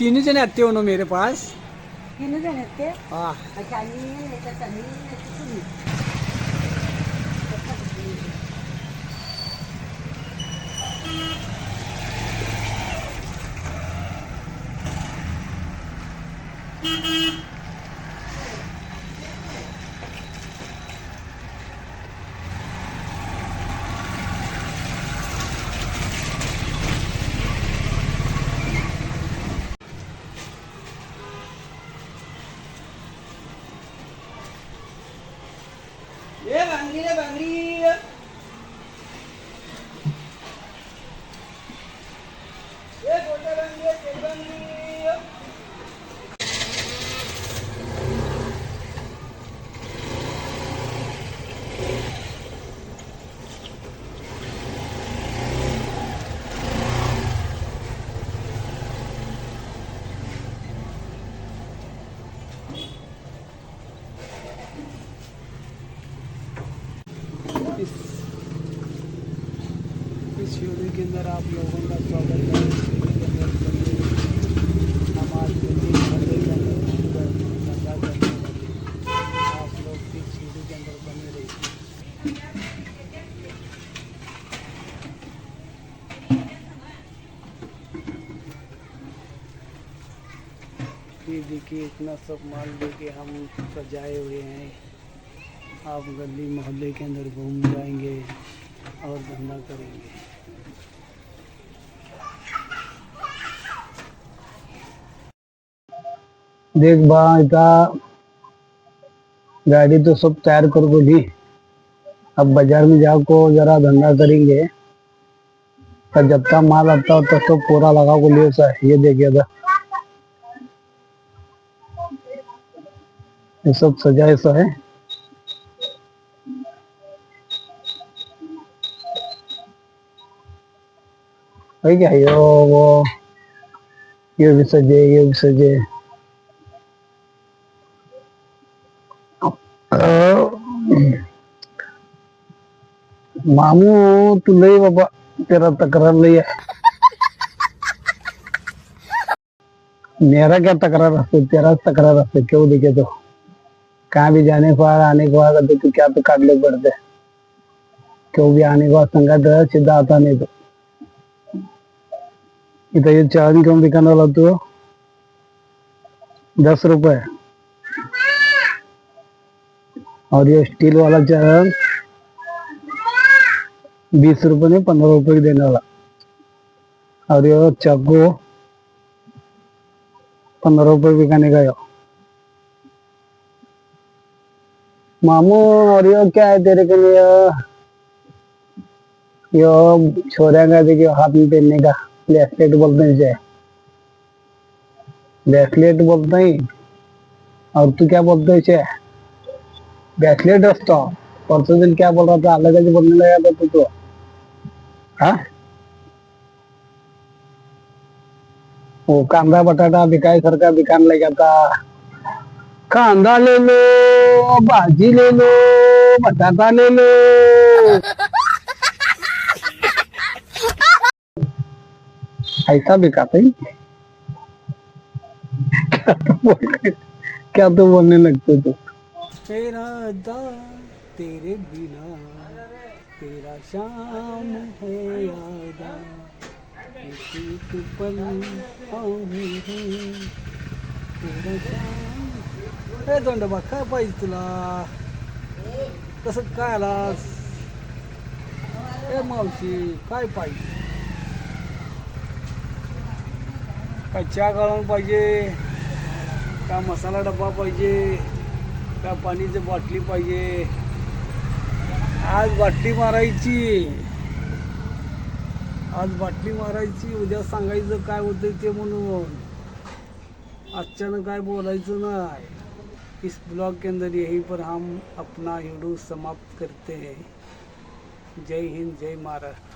तीन जने आते हो ना मेरे पास। तीन जण आहेत ते. हाँ अच्छा, आणि याच्यात आणि याच्यात तुम्ही. ये बांगड़ी रे बांगड़ी। ये गोटे बांगड़ी है, तेल बांगड़ी। इस वीडियो के अंदर आप लोगों का स्वागत है। हम आज मोहल्ले के अंदर धंधा करने वाले। आप लोग इस वीडियो के अंदर बने रहिए। ये देखिए इतना सब माल लेके हम सजाए हुए हैं। आप गली मोहल्ले के अंदर घूम जाएंगे और धंधा करेंगे। देख बा इता गाड़ी तो सब तैयार कर को दी। अब बाजार में जाको जरा धंधा करेंगे। तो जब तक माल आता तो सब पूरा लगा को लिए सा ये देखिए था। ये सब सजाए सा है। है क्या यो वो ये भी सजे ये भी सजे। मामू तू नहीं बाबा तेरा तकरार नहीं है। मेरा क्या तकरार है तेरा तकरार है क्यों दिखे तो कहाँ भी जाने को आने को आगा तो क्या तो काट ले पड़ते क्यों भी आने को आ संगत सीधा आता नहीं तो इधर ये चांदी कम दिखाने वाला तो 10 रुपए और ये स्टील वाला चाय 20 रुपए नहीं 15 रुपए की देने वाला और ये चाकू 15 रुपए बिकाने का यो मामू। और यो क्या है तेरे के लिए यो छोरा का देखियो हाथ में पहनने का ब्रेसलेट बोलते हैं इसे ब्रेसलेट बोलते हैं। और तू क्या बोलते है इसे ब्रेसलेट दोस्तों। परसों दिन क्या बोल रहा था अलग ही बोलने लगा था तू तो। हाँ वो कांदा बटाटा बिकाई सरका बिकाने लगा था। कांदा ले लो भाजी ले लो बटाटा ले लो। ऐसा बिकाता ही क्या तो बोलने लगते तो तेरा दा तेरे बिना तेरा शाम है यादा एक पल आऊं है तेरा शाम। ए दोंडबा काय पाहिजे तुला कसं काय आलास ए मावशी काय पाहिजे काय चहा गाळून पाहिजे का मसाला डब्बा पाहिजे का पाण्याची बाटली पाहिजे। आज बाटली मारायची आज बाटली मारायची उद्या सांगायचं काय होतं ते म्हणून अचानक काय बोलायचं नाही। इस ब्लॉग के अंदर यहीं पर हम अपना वीडियो समाप्त करते हैं। जय हिंद जय महाराष्ट्र।